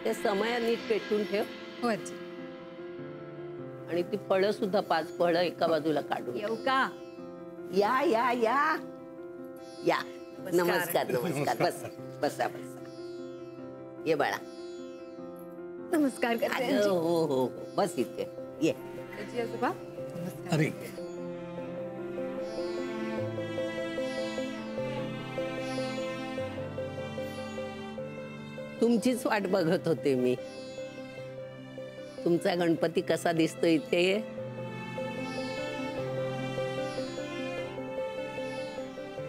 ते समय नीट पेटून ठेव. हो आजी. आणि ती फळं सुद्धा 5 फळं एका बाजूला काढून. येऊ का? या या या या. नमस्कार नमस्कार. बस बसा बसा. ये बाळा. नमस्कार करते आजी. हो हो हो बस इथे ये. आजी आजोबा नमस्कार. अरे तुमचीच वाट बघत होते मी. तुमचा गणपती कसा दिसतो इथे.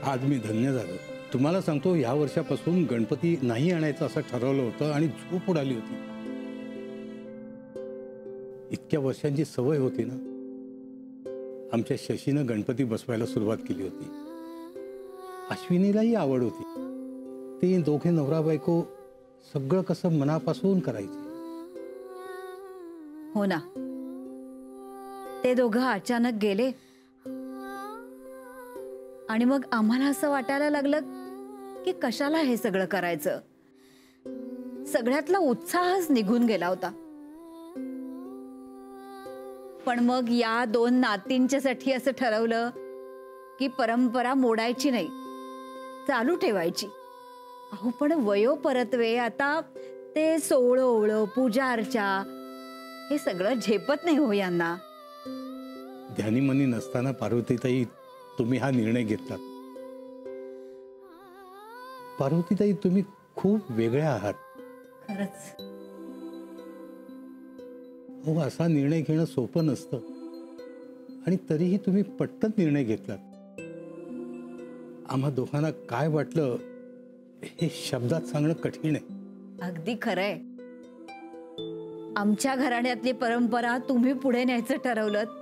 आज मी धन्य झालो. तुम्हाला सांगतो, या वर्षापासून गणपती नाही आणायचं असं ठरवलं होतं आणि झोप उडाली होती. इतक्या वर्षांची सवय होती ना. आमच्या शशीनं गणपती बसवायला सुरुवात केली होती. अश्विनीलाही आवड होती. ते दोघे नवरा बायको सगळं कसं मनापासून करायचे. हो ना. ते दोघं अचानक गेले आणि मग आम्हाला असं वाटायला लागलं की कशाला हे सगळं करायचं. सगळ्यातला उत्साहच निघून गेला होता. पण मग या 2 नातींच्यासाठी असं ठरवलं की परंपरा मोडायची नाही, चालू ठेवायची. अहो पण वयोपरत्वे आता ते सोहळं ओवळं पूजा अर्चा हे सगळं झेपत नाही हो यांना. ध्यानीमनी नसताना पार्वतीताई तुम्ही हा निर्णय घेतला. पार्वतीताई तुम्ही खूप वेगळ्या आहात. खरंच. हो, असा निर्णय घेणं सोपं नसतं आणि तरीही तुम्ही पटकन निर्णय घेतलात. आम्हा दोघांना काय वाटलं हे शब्दात सांगणं कठीण आहे. अगदी खरंय. आमच्या घराण्यातली परंपरा तुम्ही पुढे न्यायचं ठरवलं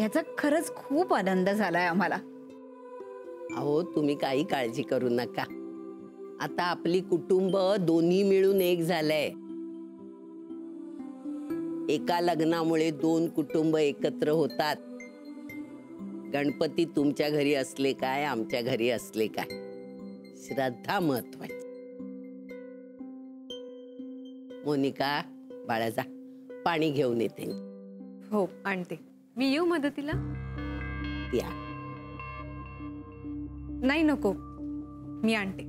याचा खरंच खूप आनंद झालाय आम्हाला. अहो तुम्ही काही काळजी करू नका. आता आपली कुटुंब दोन्ही मिळून एक झालंय. एका लग्नामुळे 2 कुटुंब एकत्र होतात. गणपती तुमच्या घरी असले काय आमच्या घरी असले काय, श्रद्धा महत्वाची. मोनिका बाळा जा पाणी घेऊन येते. हो आणते. मी येऊ मदतीला? या. नाही नको, मी आणते.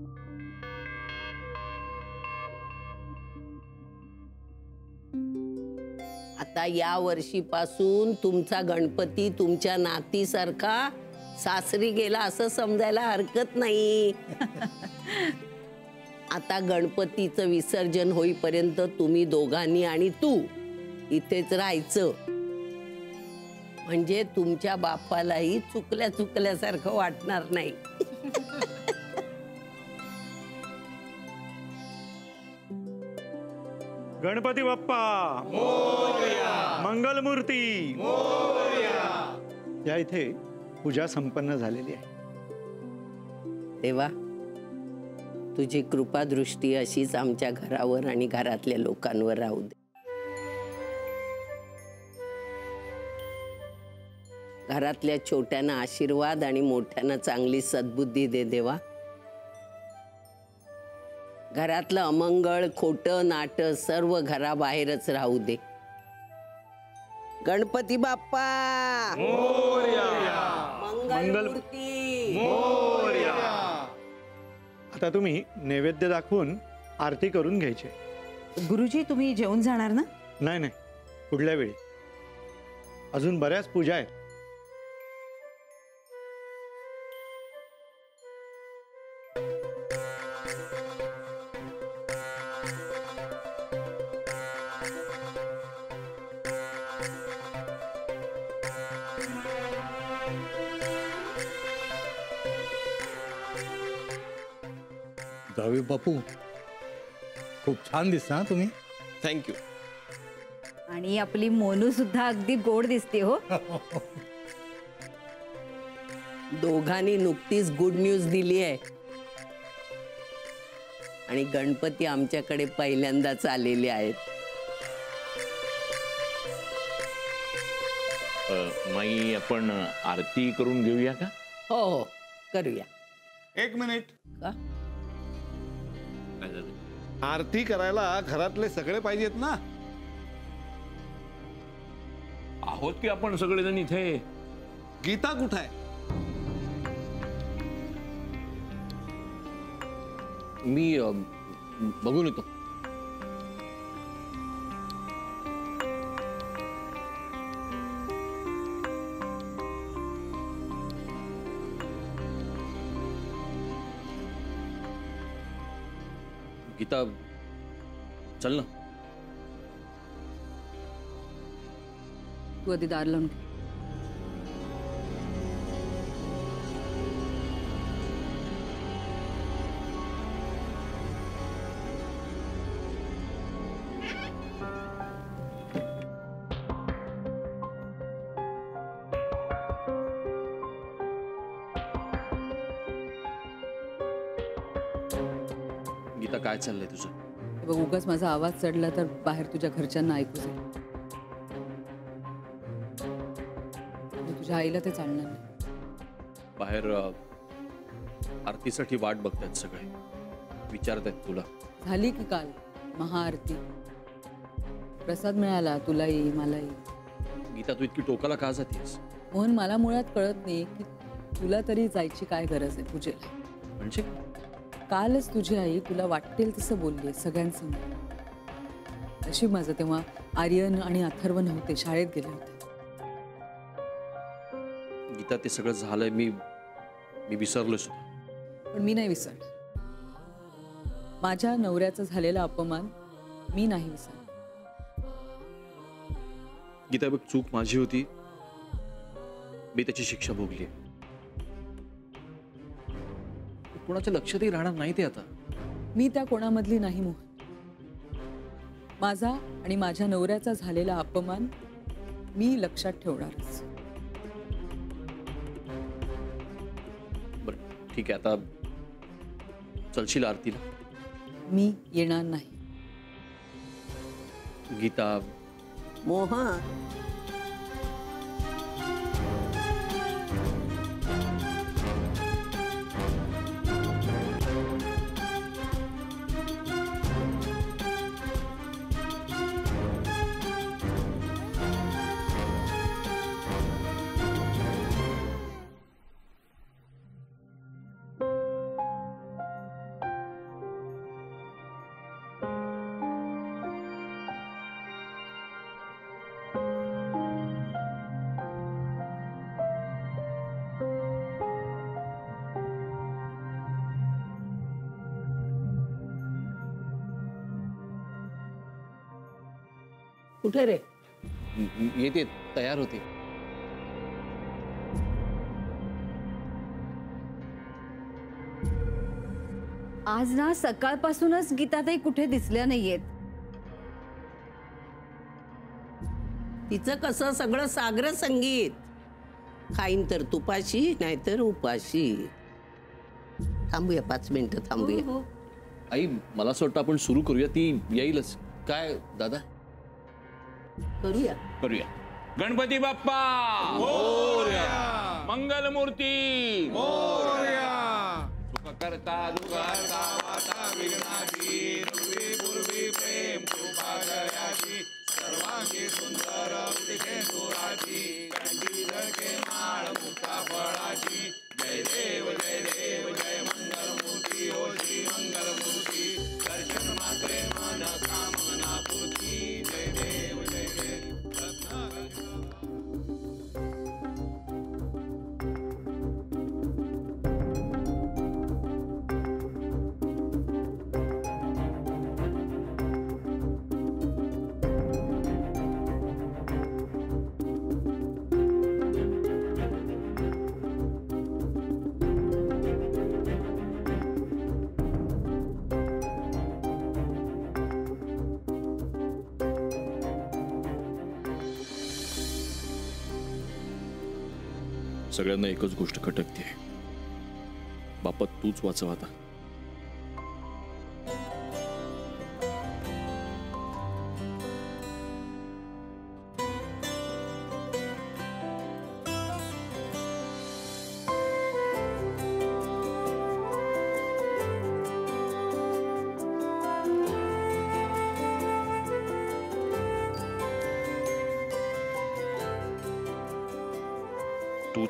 आता या वर्षीपासून तुमचा गणपती तुमच्या नातीसारखा सासरी गेला असं समजायला हरकत नाही. आता गणपतीचं विसर्जन होईपर्यंत तुम्ही दोघांनी आणि तू इथेच राहायचं. म्हणजे तुमच्या बापालाही चुकल्यासारखं वाटणार नाही. गणपती बाप्पा मोरया. मंगलमूर्ती मोरया. या इथे पूजा संपन्न झालेली आहे. देवा तुझी कृपा दृष्टी अशीच आमच्या घरावर आणि घरातल्या लोकांवर राहू दे. घरातल्या छोट्यांना आशीर्वाद आणि मोठ्यांना चांगली सद्बुद्धी दे देवा. घरातलं अमंगळ खोटं नाटं सर्व घराबाहेरच राहू दे. गणपती बाप्पा मोरया. मंगलमूर्ती मोरया. आता तुम्ही नैवेद्य दाखवून आरती करून घ्यायची. गुरुजी तुम्ही जेवून जाणार ना? नाही नाही, पुढल्या वेळी. अजून बऱ्याच पूजा आहेत. जावे बापू, खूप छान दिसता तुम्ही. थँक्यू. आणि आपली मोनू सुद्धा अगदी गोड दिसते हो. दोघांनी नुकतीच गुड न्यूज दिली आहे. आणि गणपती आमच्याकडे पहिल्यांदाच आलेले आहेत. माई आपण आरती करून घेऊया का? हो हो करूया. 1 मिनिट. का? काय झालं? आरती करायला घरातले सगळे पाहिजेत ना. आहोत की आपण सगळेजण इथे. गीता कुठं आहे? मी बघून येतो. गीता चल ना. तू आधी दार लावून घे. गीता काय चाललंय तुझं? हे बघ, उगाच माझा आवाज चढला तर बाहेर तुझ्या घरच्यांना ऐकू जाईल. आणि तुझ्या आईला ते चालणार नाही. बाहेर आरतीसाठी वाट बघतायत सगळे, विचारतायत तुला. झाली की काल महाआरती, प्रसाद मिळाला तुलाही मलाही. गीता तू इतकी टोकाला का जातीयस? मोहन, मला मुळात कळत नाही की तुला तरी जायची काय गरज आहे पूजेला. म्हणजे कालच तुझी आई तुला वाटेल तसं बोलली सगळ्यांसमोर. नशीब माझं तेव्हा आर्यन आणि अथर्व नव्हते, शाळेत गेले होते. गीता ते सगळं झालंय, मी विसरलो सुद्धा. पण मी नाही विसरले. माझ्या नवऱ्याचा झालेला अपमान मी नाही विसरले. गीता बघ, चूक माझी होती, मी त्याची शिक्षा भोगली. कोणाच्या लक्षातही राहणार नाही ते आता. मी त्या कोणामधली नाही मोहन. माझा आणि माझ्या नवऱ्याचा झालेला अपमान मी लक्षात ठेवणारच. बरं ठीक आहे, आता चलशील आरतीला? मी येणार नाही. गीता. मोहन, कुठे रे? येते, तयार होते. आज ना सकाळपासूनच गीताताई कुठे दिसल्या नाहीयेत. तिचं कसं सगळं सागर संगीत. खाईन तर तुपाशी नाहीतर उपाशी. थांबूया 5 मिनिटं थांबूया. आई, मला असं वाटतं आपण सुरू करूया, ती येईलच. काय दादा? करूया करूया. गणपती बाप्पा मोरया, मंगलमूर्ती मोरया, सुखकर्ता दुःखहर्ता वाता विघ्नाची, पूर्वी पूर्वी प्रेम कृपा दयाची, सर्वांगी सुंदर उदिते सुराची, कंठी धरके माळ मुक्ता फळाची. जय देव जय मंगलमूर्ती, ओ श्री मंगलमूर्ती, दर्शन मात्रे मन कामना पूर्ती. जय देव जय सगळ्यांना एकच गोष्ट खटकते, बाप्पा तूच वाचव आता.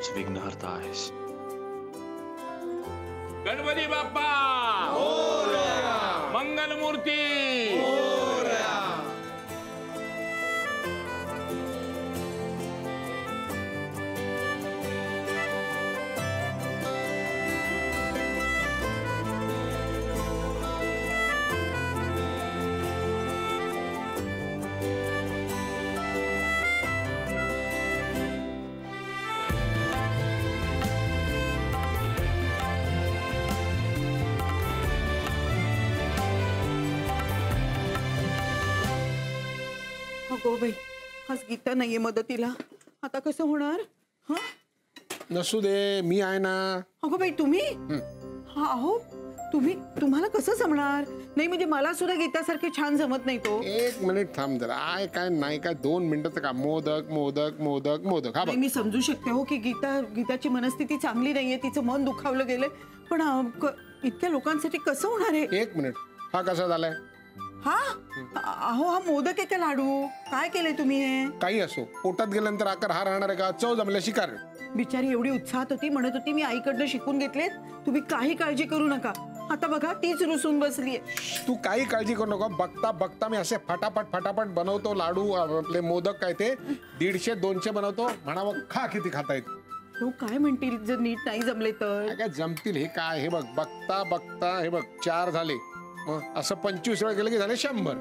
तूच विघ्नहर्ता आहेस. गणपती बाप्पा मंगलमूर्ती. अगो बाई, आज गीता नाहीये मदतीला, आता कसं होणार? हा नसू दे, मी आहे ना. अगो बाई तुम्ही? हा अहो तुम्हाला कसं जमणार? नाही म्हणजे मला सुद्धा गीतासारखे छान जमत नाही तो. एक मिनिट थांब जरा. आय काय नाही काय 2 मिनिटाचं काम. मोदक मोदक मोदक मोदक. हा बघ, नाही, मी समजू शकते हो की गीताची मनस्थिती चांगली नाहीये, तिचं मन दुखावलं गेलंय, पण इतक्या लोकांसाठी कसं होणार आहे? 1 मिनिट. हा कसा झालाय? हा अहो हा मोदक आहे का लाडू? काय केलंय तुम्ही हे? काही असो, पोटात गेल्यानंतर आकार हा राहणार आहे का? चव जमल्याशी कारण. बिचारी एवढी उत्साहात होती, म्हणत होती मी आईकडनं शिकून घेतलेत, तुम्ही काही काळजी करू नका. आता बघा तीच रुसून बसलीये. तू काही काळजी करू नको. बघता बघता मी असे फटाफट बनवतो लाडू. आपले मोदक काय ते 150-200 बनवतो. म्हणावं खा, किती खाता येत. तो काय म्हणतील जर नीट नाही जमले तर? काय जमतील हे काय? हे बघ, बघता बघता हे बघ 4 झाले. मग असं 25 वेळा गेलं की झाले 100.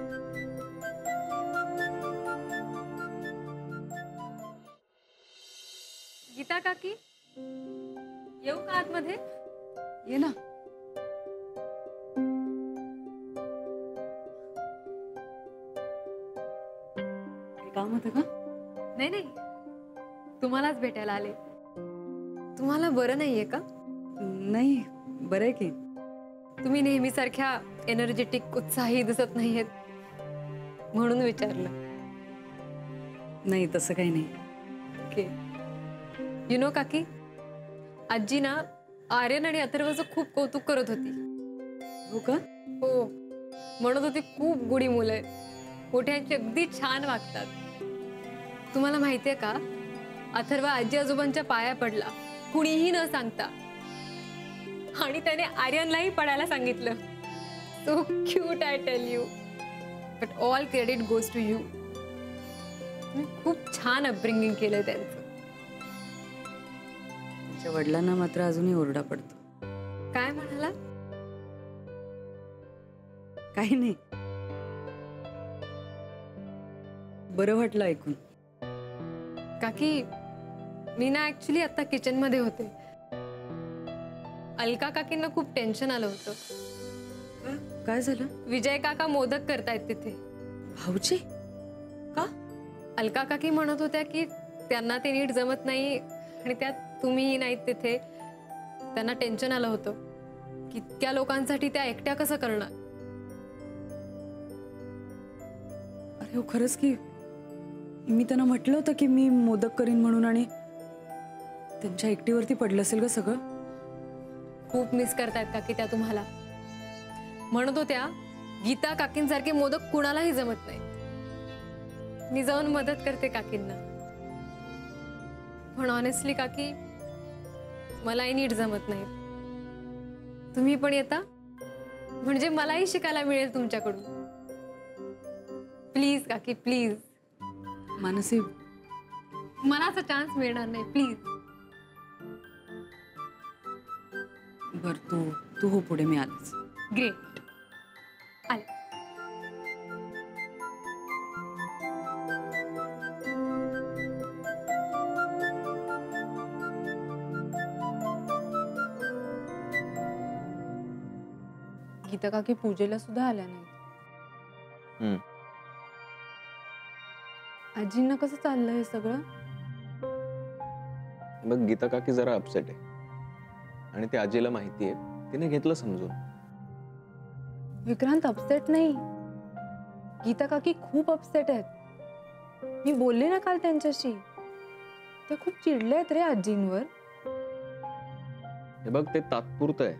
गीता काकी येऊ का आतमध्ये? ये ना. काही काम होतं का? नाही, तुम्हालाच भेटायला आले. तुम्हाला बरं नाहीये का? नाही, बरं आहे की. तुम्ही नेहमीसारख्या एनर्जेटिक उत्साही दिसत नाहीयेत म्हणून विचारलं. नाही, तसं काही नाही. ओके. यु नो काकी, आजी ना आर्यन आणि अथर्वचं खूप कौतुक करत होती. हो का? हो, म्हणत होती खूप गुढी मुलं आहेत, मोठ्यांची अगदी छान वागतात. तुम्हाला माहितीये का, अथर्व आजी आजोबांच्या पाया पडला कुणीही न सांगता, आणि त्याने आर्यनलाही पडायला सांगितलं. So cute, I tell you. But all credit goes to you. तुम्ही खूप छान अपब्रिंगिंग केलं त्यांचं. तुमच्या वडिलांना मात्र अजूनही ओरडा पडतो. काय म्हणाला? काही नाही, बरं वाटलं ऐकून. काकी, मी ना ऍक्च्युली आता किचन मध्ये होते. अलका काकींना खूप टेन्शन आलं होतं. काय झालं? विजय काका मोदक करतायत तिथे. भाऊजी? का? अलका काकी म्हणत होत्या की त्यांना ते नीट जमत नाही, आणि त्यात तुम्हीही नाहीत तिथे. त्यांना टेन्शन आलं होतं की इतक्या लोकांसाठी त्या एकट्या कसं करणार. अरे हो, खरंच की मी त्यांना म्हटलं होतं की मी मोदक करीन म्हणून, आणि त्यांच्या एकटीवरती पडलं असेल ग सगळं. खूप मिस करतायत काकी त्या तुम्हाला. म्हणत होत्या गीता काकींसारखे मोदक कुणालाही जमत नाही. मी जाऊन मदत करते काकींना. पण ऑनेस्टली काकी, मलाही नीट जमत नाही. तुम्ही पण येता म्हणजे मलाही शिकायला मिळेल तुमच्याकडून. प्लीज काकी, प्लीज. मानसी, मला असा चान्स मिळणार नाही, प्लीज. बर, तू हो पुढे, मी आलेच. ग्रेट. आले. गीता काकी पूजेला सुद्धा आल्या नाही. आजींना कसं चाललंय हे सगळं? बघ, गीता काकी जरा अपसेट आहे आणि ते आजीला माहिती आहे. तिने घेतलं समजून. विक्रांत अपसेट नाही, गीता काकी खूप अपसेट आहेत. मी बोलले ना काल त्यांच्याशी, ते खूप चिडले आहेत रे आजींवर. हे बघ, ते तात्पुरतं आहे.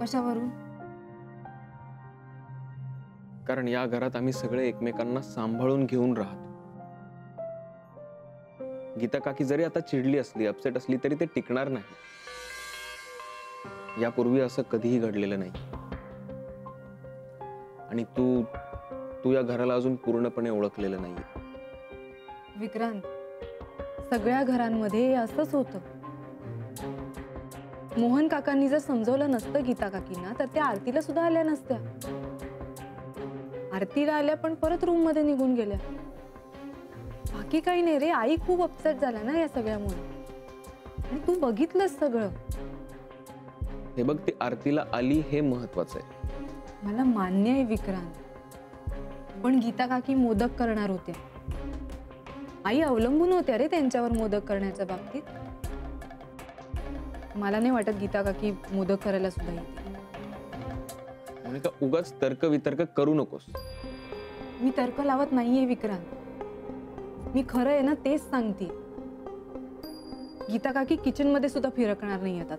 कशावरून? कारण या घरात आम्ही सगळे एकमेकांना सांभाळून घेऊन राहतो. गीता काकी जरी आता चिडली असली, अपसेट असली, तरी ते टिकणार नाही. यापूर्वी असं कधीही घडलेलं नाही. आणि तू या घराला अजून पूर्णपणे ओळखलेलं नाहीये. विक्रांत, सगळ्या घरांमध्ये हे असंच होतं. मोहन काकांनी जर समजवलं नसतं गीता काकींना, तर त्या आरतीला सुद्धा आल्या नसत्या. आरतीला आल्या पण परत रूम मध्ये निघून गेल्या. बाकी काही नाही रे. आई खूप अपसेट झाला ना या सगळ्यामुळे. आणि तू बघितलंस सगळं. हे बघ, ती आरतीला आली हे महत्वाचं आहे. मला मान्य आहे विक्रांत, पण गीता काकी मोदक करणार होत्या. आई अवलंबून होत्या रे त्यांच्यावर मोदक करण्याच्या बाबतीत. मला नाही वाटत गीता काकी मोदक करायला सुद्धा येते. मोनिका, उगाच तर्क वितर्क करू नकोस. मी तर्क लावत नाहीये विक्रांत. मी खरं आहे ना तेच सांगते. गीता काकी किचन मध्ये सुद्धा फिरकणार नाही आता.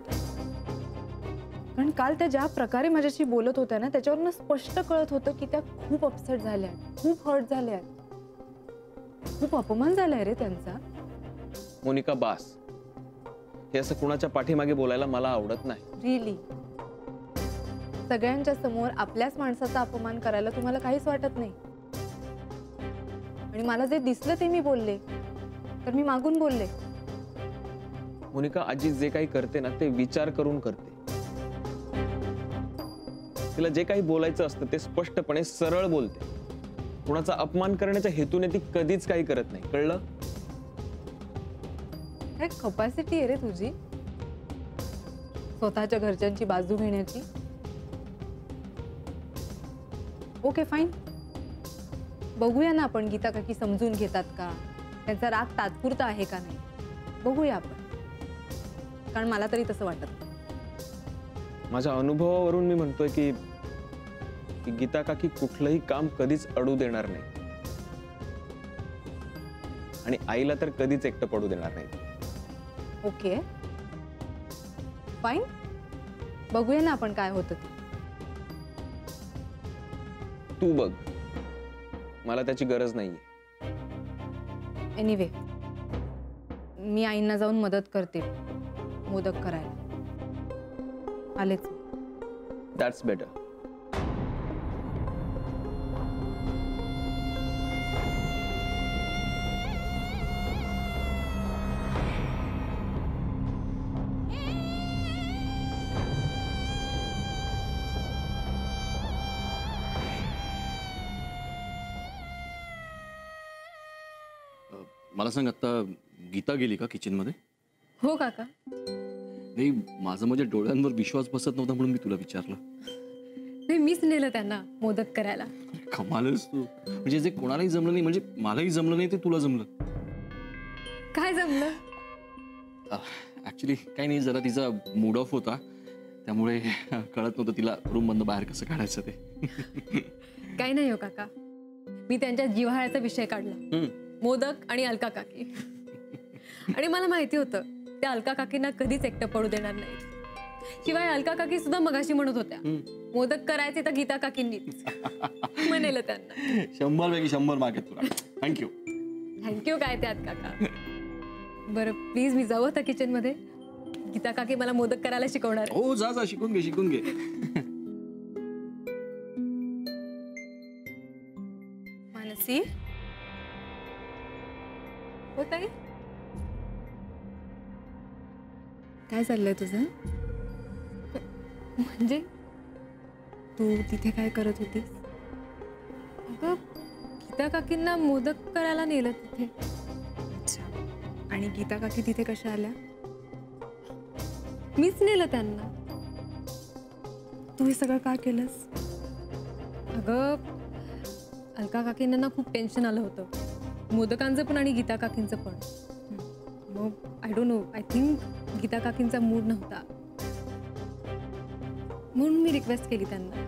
कारण काल त्या ज्या प्रकारे माझ्याशी बोलत होत्या ना, त्याच्यावरून स्पष्ट कळत होतं की त्या खूप अपसेट झाल्या, खूप हर्ट झाल्या, खूप अपमान झालाय रे त्यांचा. मोनिका, बास. हे असं कुणाच्या पाठीमागे बोलायला मला आवडत नाही. रिअली सगळ्यांच्या समोर आपल्याच माणसाचा अपमान करायला तुम्हाला काहीच वाटत नाही. आणि मला जे दिसलं ते मी बोलले, तर मी मागून बोलले. मोनिका, आजी जे काही करते ना ते विचार करून करते. तिला जे काही बोलायचं असतं ते स्पष्टपणे सरळ बोलते. कुणाचा अपमान करण्याच्या हेतूने ती कधीच काही करत नाही. कळलं? काय कपॅसिटी आहे रे तुझी स्वतःच्या घरच्यांची बाजू घेण्याची. ओके फाईन, बघूया ना आपण गीता काकी समजून घेतात का, त्यांचा राग तात्पुरता आहे का नाही, बघूया आपण. कारण मला तरी तसं वाटत. माझ्या अनुभवावरून मी म्हणतोय की गीता काकी कुठलंही काम कधीच अडू देणार नाही. आणि आईला तर कधीच एकटं पडू देणार नाही. ओके फाईन, बघूया ना आपण काय होतं ते. तू बघ, मला त्याची गरज नाहीये. एनिवे, मी आईंना जाऊन मदत करते मोदक करायला. आलेच. That's better. मला सांग, आता गीता गेली का किचन मध्ये? हो काका. नाही, माझा माझ्या डोळ्यांवर विश्वास बसत नव्हता म्हणून मी तुला विचारलं. नाही, मीच नेलं त्यांना मोदक करायला. कमालच तू. म्हणजे जे कोणालाही जमलं नाही, म्हणजे मलाही जमलं नाही, ते तुला जमलं. काय जमलं? ऍक्च्युली काही नाही, जरा तिचा मूड ऑफ होता, त्यामुळे कळत नव्हतं तिला रूम मधनं बाहेर कसं काढायचं ते. काही नाही हो काका, मी त्यांच्या जिव्हाळ्याचा विषय काढला. मोदक आणि अलका काकी. आणि मला माहिती होतं त्या अलका काकींना कधीच एकटं पडू देणार नाही. शिवाय अलका काकी सुद्धा मगाशी म्हणत होत्या मोदक करायचे तर गीता काकींनीच. म्हणेल त्यांना. 100 पैकी 100 मार्क आहेत तुला. थँक्यू. थँक्यू काय त्यात काका. बरं प्लीज मी जाऊ आता किचन मध्ये. गीता काकी मला मोदक करायला शिकवणार. हो, जा जा, शिकून घे शिकून घे. मानसी, होत आहे काय चाललंय तुझं? म्हणजे तू तिथे काय करत होतीस? अगं, गीता काकींना मोदक करायला नेलं तिथे. अच्छा, आणि गीता काकी तिथे कशा आल्या? मीच नेलं त्यांना. तू हे सगळं का केलंस? अगं, अलका काकींना ना खूप टेन्शन आलं होतं, मोदकांचं पण आणि गीता काकींचं पण. मग I don't know, I think Geeta काकींचा मूड नव्हता, म्हणून मी रिक्वेस्ट केली त्यांना.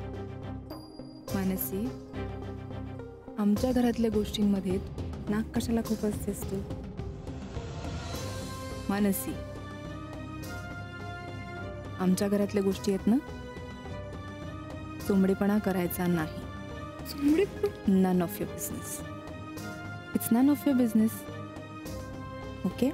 मानसी, आमच्या घरातल्या गोष्टींमध्ये नाक कशाला खूप असतेस तू? मानसी, आमच्या घरातल्या गोष्टी आहेत ना, चोंबडेपणा करायचा नाही. None of your business. It's none of your business. Okay